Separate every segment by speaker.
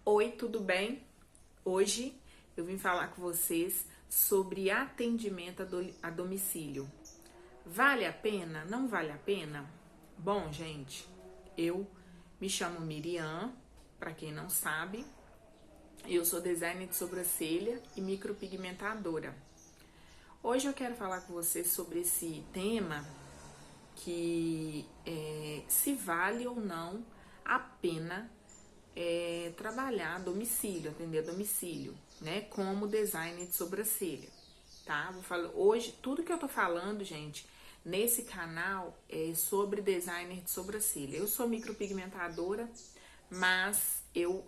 Speaker 1: Oi, tudo bem? Hoje eu vim falar com vocês sobre atendimento a domicílio. Vale a pena? Não vale a pena? Bom, gente, eu me chamo Miriam, para quem não sabe, eu sou designer de sobrancelha e micropigmentadora. Hoje eu quero falar com vocês sobre esse tema que se vale ou não a pena trabalhar a domicílio, atender a domicílio, né? Como designer de sobrancelha, tá? Vou falar hoje, tudo que eu tô falando, gente, nesse canal é sobre designer de sobrancelha. Eu sou micropigmentadora, mas eu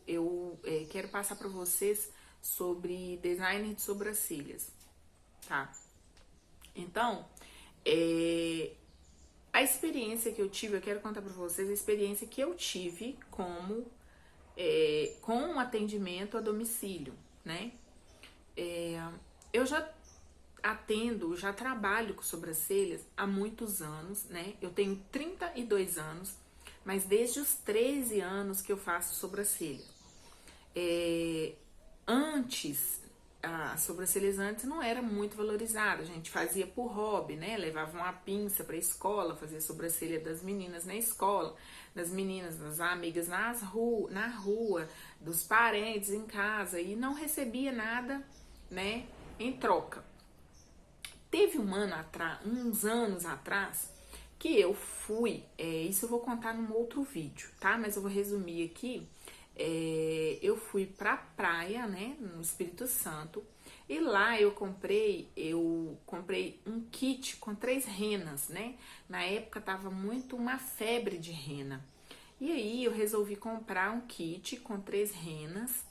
Speaker 1: quero passar para vocês sobre designer de sobrancelhas, tá? Então, a experiência que eu tive, eu quero contar para vocês a experiência que eu tive com um atendimento a domicílio, né? Eu já trabalho com sobrancelhas há muitos anos, né? Eu tenho 32 anos, mas desde os 13 anos que eu faço sobrancelha. Antes, as sobrancelhas antes não era muito valorizada, a gente fazia por hobby, né? Levava uma pinça para a escola, fazia sobrancelha das meninas na escola, das meninas, das amigas na rua, dos parentes em casa, e não recebia nada, né, em troca. Teve uns anos atrás que eu fui, isso eu vou contar num outro vídeo, tá? Mas eu vou resumir aqui. Eu fui pra praia, né, no Espírito Santo, e lá eu comprei um kit com 3 renas, né? Na época tava muito uma febre de rena. E aí eu resolvi comprar um kit com 3 renas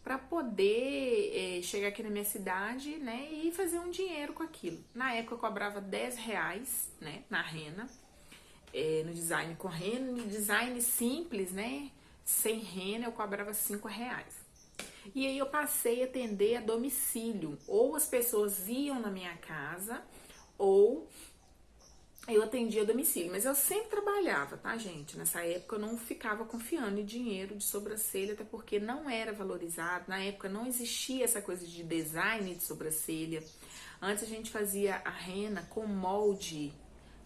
Speaker 1: para poder chegar aqui na minha cidade, né, e fazer um dinheiro com aquilo. Na época eu cobrava R$10, né, na rena, no design com rena, no design simples, né, sem rena eu cobrava R$5. E aí eu passei a atender a domicílio, ou as pessoas iam na minha casa, ou eu atendia a domicílio, mas eu sempre trabalhava, tá, gente? Nessa época eu não ficava confiando em dinheiro de sobrancelha, até porque não era valorizado. Na época não existia essa coisa de design de sobrancelha. Antes a gente fazia a rena com molde,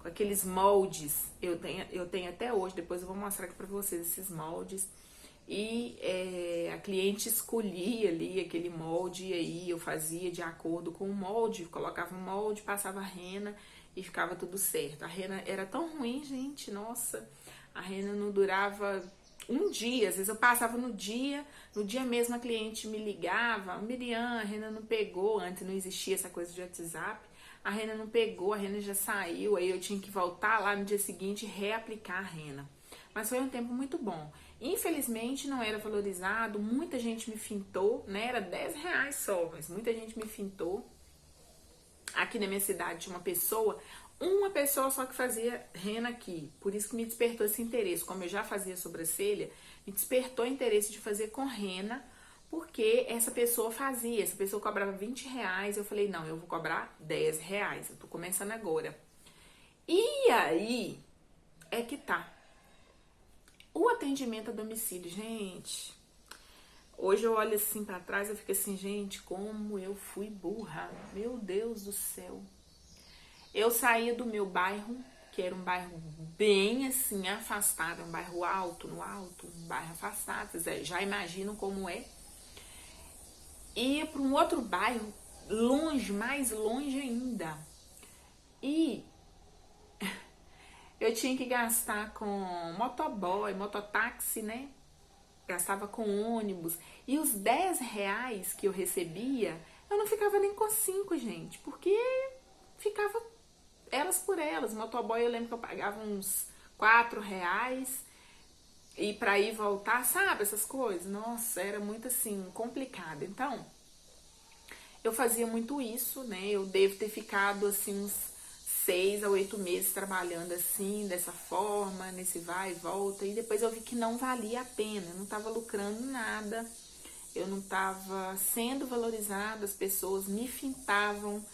Speaker 1: com aqueles moldes. Eu tenho até hoje, depois eu vou mostrar aqui pra vocês esses moldes. E a cliente escolhia ali aquele molde, e aí eu fazia de acordo com o molde, colocava um molde, passava a rena e ficava tudo certo. A rena era tão ruim, gente, nossa, a rena não durava um dia, às vezes eu passava no dia mesmo a cliente me ligava, Miriam, a rena não pegou, antes não existia essa coisa de WhatsApp, a rena não pegou, a rena já saiu, aí eu tinha que voltar lá no dia seguinte e reaplicar a rena. Mas foi um tempo muito bom. Infelizmente não era valorizado, muita gente me fintou, né? Era R$10 só, mas muita gente me fintou. Aqui na minha cidade tinha uma pessoa só que fazia rena aqui. Por isso que me despertou esse interesse. Como eu já fazia sobrancelha, me despertou o interesse de fazer com rena, porque essa pessoa cobrava R$20. Eu falei, não, eu vou cobrar R$10. Eu tô começando agora. E aí é que tá. O atendimento a domicílio, gente. Hoje eu olho assim pra trás e fico assim, gente, como eu fui burra. Meu Deus do céu. Eu saía do meu bairro, que era um bairro bem assim, afastado, um bairro alto, um bairro afastado, vocês já imaginam como é. Ia para um outro bairro, longe, mais longe ainda. E eu tinha que gastar com motoboy, mototáxi, né? Gastava com ônibus. E os R$10 que eu recebia, eu não ficava nem com 5, gente. Porque ficava elas por elas. Motoboy eu lembro que eu pagava uns R$4. E pra ir voltar, sabe? Essas coisas. Nossa, era muito assim, complicado. Então, eu fazia muito isso, né? Eu devo ter ficado assim uns 6 a 8 meses trabalhando assim, dessa forma, nesse vai e volta, e depois eu vi que não valia a pena, eu não estava lucrando nada, eu não estava sendo valorizada, as pessoas me fintavam,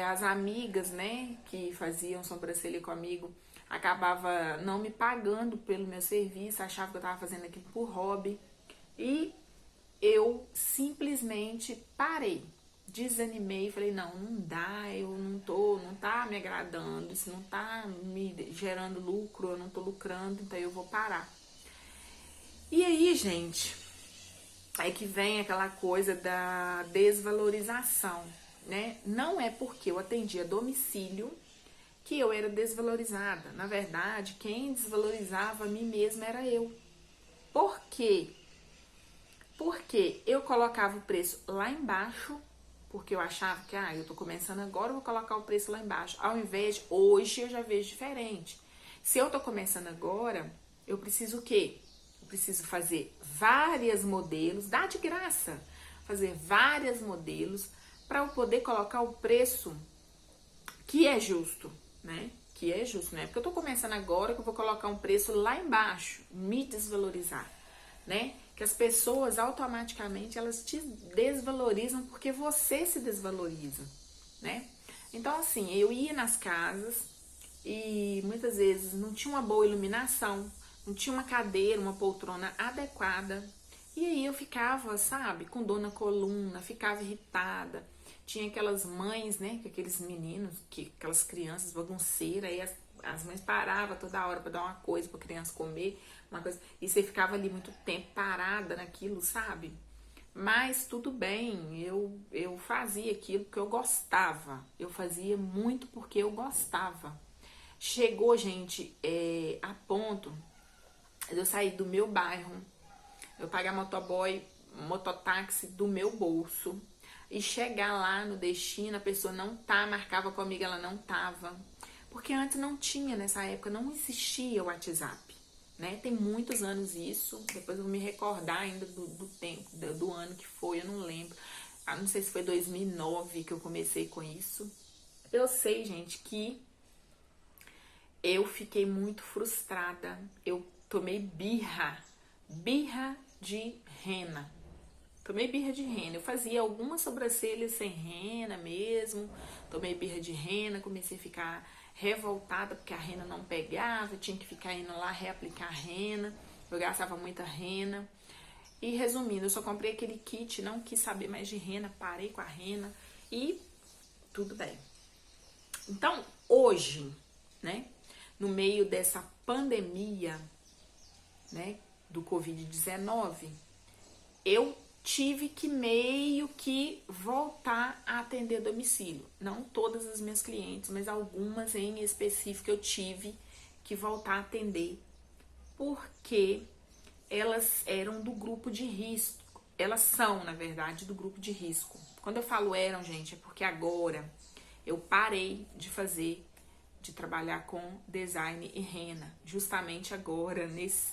Speaker 1: as amigas, né, que faziam sobrancelha comigo, acabava não me pagando pelo meu serviço, achava que eu estava fazendo aquilo por hobby, e eu simplesmente parei, desanimei, falei, não dá, não tá me agradando, isso não tá me gerando lucro, eu não tô lucrando, então eu vou parar. E aí, gente, aí que vem aquela coisa da desvalorização, né? Não é porque eu atendia domicílio que eu era desvalorizada. Na verdade, quem desvalorizava a mim mesma era eu. Por quê? Porque eu colocava o preço lá embaixo, porque eu achava que, eu tô começando agora, eu vou colocar o preço lá embaixo. Ao invés de, hoje eu já vejo diferente. Se eu tô começando agora, eu preciso o quê? Eu preciso fazer vários modelos, dá de graça, fazer vários modelos para eu poder colocar o preço que é justo, né? Que é justo, né? Porque eu tô começando agora que eu vou colocar um preço lá embaixo, me desvalorizar, né? Que as pessoas automaticamente elas te desvalorizam porque você se desvaloriza, né? Então assim, eu ia nas casas e muitas vezes não tinha uma boa iluminação, não tinha uma cadeira, uma poltrona adequada. E aí eu ficava, sabe, com dor na coluna, ficava irritada. Tinha aquelas mães, né, com aqueles meninos, aquelas crianças bagunceiras, aí as mães paravam toda hora para dar uma coisa para criança comer, uma coisa, e você ficava ali muito tempo parada naquilo, sabe? Mas tudo bem, eu fazia aquilo que eu gostava, eu fazia muito porque eu gostava. Chegou, gente, a ponto de eu sair do meu bairro, eu pagar motoboy, mototáxi do meu bolso e chegar lá no destino, a pessoa não tá, marcava comigo, ela não tava. Porque antes não tinha, nessa época, não existia o WhatsApp, né? Tem muitos anos isso, depois eu vou me recordar ainda do tempo, do ano que foi, eu não lembro. Não sei se foi 2009 que eu comecei com isso. Eu sei, gente, que eu fiquei muito frustrada. Eu tomei birra de rena. Tomei birra de rena. Eu fazia algumas sobrancelhas sem rena mesmo. Tomei birra de rena, comecei a ficar revoltada porque a rena não pegava. Eu tinha que ficar indo lá reaplicar a rena. Eu gastava muita rena. E resumindo, eu só comprei aquele kit, não quis saber mais de rena, parei com a rena e tudo bem. Então, hoje, né, no meio dessa pandemia, né, do Covid-19, eu tive que meio que voltar a atender domicílio. Não todas as minhas clientes, mas algumas em específico eu tive que voltar a atender, porque elas eram do grupo de risco. Elas são, na verdade, do grupo de risco. Quando eu falo eram, gente, é porque agora eu parei de trabalhar com design e rena. Justamente agora,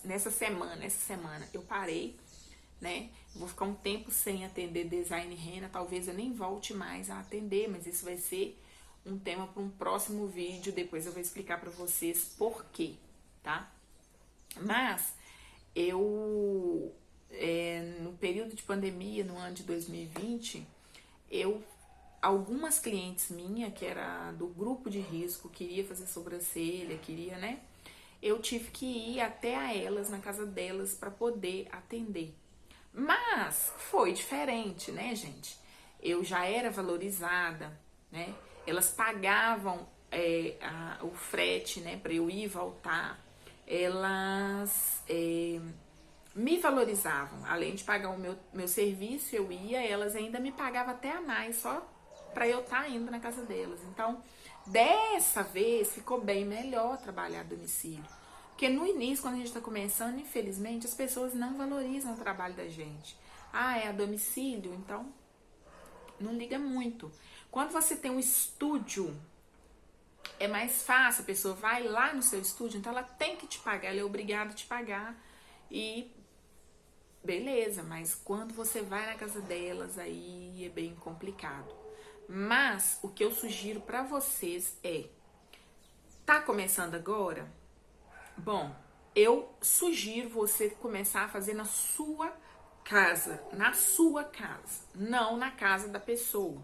Speaker 1: nessa semana, eu parei, né? Vou ficar um tempo sem atender design e rena. Talvez eu nem volte mais a atender, mas isso vai ser um tema para um próximo vídeo. Depois eu vou explicar para vocês por quê, tá? Mas eu, no período de pandemia, no ano de 2020, algumas clientes minhas, que era do grupo de risco, queria fazer sobrancelha, queria, né? Eu tive que ir até a elas, na casa delas, para poder atender. Mas foi diferente, né, gente? Eu já era valorizada, né? Elas pagavam o frete, né, para eu ir e voltar. Elas me valorizavam. Além de pagar o meu serviço, eu ia, elas ainda me pagavam até a mais, só para eu estar indo na casa delas. Então, dessa vez, ficou bem melhor trabalhar a domicílio. Porque no início, quando a gente está começando, infelizmente, as pessoas não valorizam o trabalho da gente. É a domicílio, então não liga muito. Quando você tem um estúdio, é mais fácil, a pessoa vai lá no seu estúdio, então ela tem que te pagar, ela é obrigada a te pagar. E beleza, mas quando você vai na casa delas, aí é bem complicado. Mas o que eu sugiro para vocês tá começando agora? Bom, eu sugiro você começar a fazer na sua casa, não na casa da pessoa.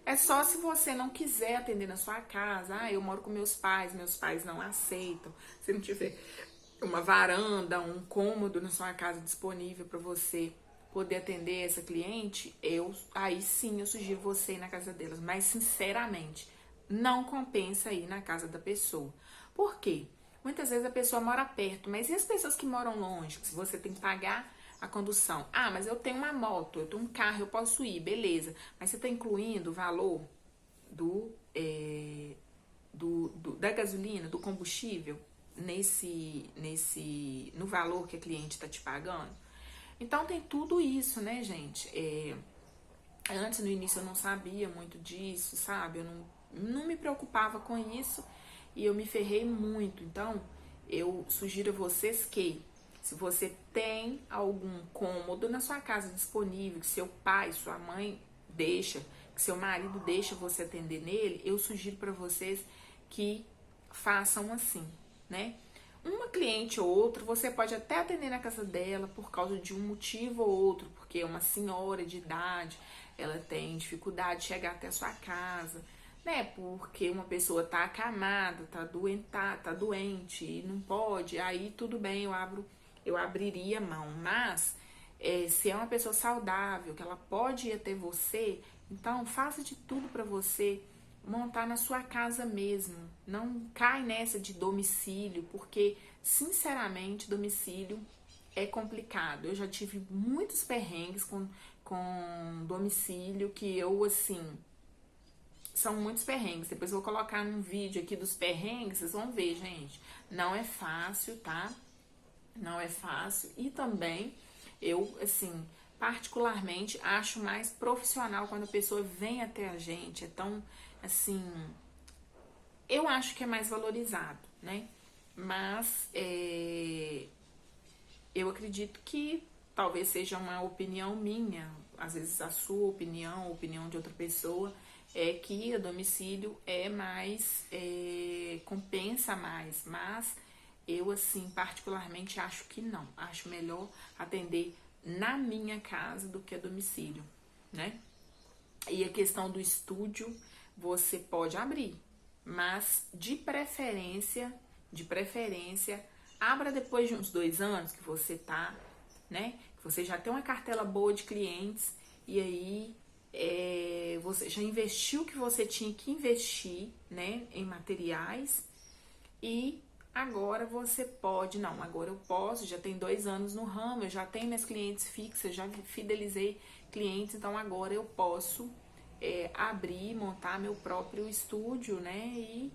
Speaker 1: É só se você não quiser atender na sua casa. Eu moro com meus pais não aceitam. Se não tiver uma varanda, um cômodo na sua casa disponível para você poder atender essa cliente, aí sim eu sugiro você ir na casa delas. Mas, sinceramente, não compensa ir na casa da pessoa. Por quê? Muitas vezes a pessoa mora perto, mas e as pessoas que moram longe? Que você tem que pagar a condução. Ah, mas eu tenho uma moto, eu tenho um carro, eu posso ir, beleza. Mas você está incluindo o valor da gasolina, do combustível, no valor que a cliente está te pagando? Então tem tudo isso, né, gente? Antes, no início, eu não sabia muito disso, sabe? Eu não me preocupava com isso e eu me ferrei muito. Então, eu sugiro a vocês que, se você tem algum cômodo na sua casa disponível, que seu pai, sua mãe deixa, que seu marido deixa você atender nele, eu sugiro para vocês que façam assim, né? Uma cliente ou outra, você pode até atender na casa dela por causa de um motivo ou outro, porque é uma senhora de idade, ela tem dificuldade de chegar até a sua casa, né? Porque uma pessoa tá acamada, tá doente e não pode, aí tudo bem, eu abriria mão. Mas se é uma pessoa saudável, que ela pode ir até você, então faça de tudo para você montar na sua casa mesmo. Não cai nessa de domicílio, porque, sinceramente, domicílio é complicado. Eu já tive muitos perrengues com domicílio que eu, assim, são muitos perrengues. Depois eu vou colocar num vídeo aqui dos perrengues, vocês vão ver, gente. Não é fácil, tá? Não é fácil. E também, eu, assim, particularmente, acho mais profissional quando a pessoa vem até a gente. É tão, assim, eu acho que é mais valorizado, né? Mas eu acredito que talvez seja uma opinião minha, às vezes a sua opinião, a opinião de outra pessoa, é que a domicílio é mais, compensa mais, mas eu, assim, particularmente acho que não. Acho melhor atender na minha casa do que a domicílio, né? E a questão do estúdio, você pode abrir, mas de preferência, abra depois de uns 2 anos que você tá, né? Que você já tem uma cartela boa de clientes e aí você já investiu o que você tinha que investir, né? Em materiais e agora você pode, não, agora eu posso, já tem 2 anos no ramo, eu já tenho minhas clientes fixas, já fidelizei clientes, então agora eu posso abrir, montar meu próprio estúdio, né,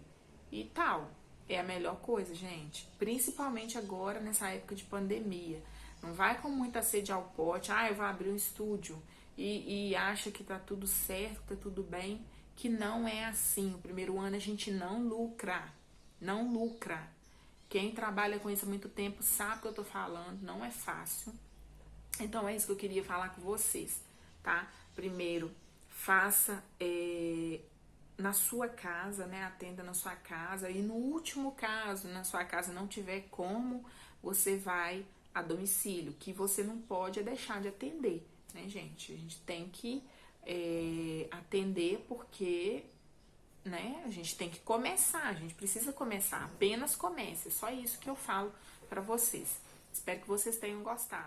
Speaker 1: e tal. É a melhor coisa, gente, principalmente agora nessa época de pandemia. Não vai com muita sede ao pote, eu vou abrir um estúdio e acha que tá tudo certo, tá tudo bem, que não é assim. O primeiro ano a gente não lucra. Quem trabalha com isso há muito tempo sabe o que eu tô falando, não é fácil. Então é isso que eu queria falar com vocês, tá? Primeiro, faça na sua casa, né? Atenda na sua casa. E no último caso, na sua casa não tiver como, você vai a domicílio. Que você não pode deixar de atender, né, gente? A gente tem que atender porque, né, a gente tem que começar, a gente precisa começar, apenas comece, é só isso que eu falo pra vocês. Espero que vocês tenham gostado.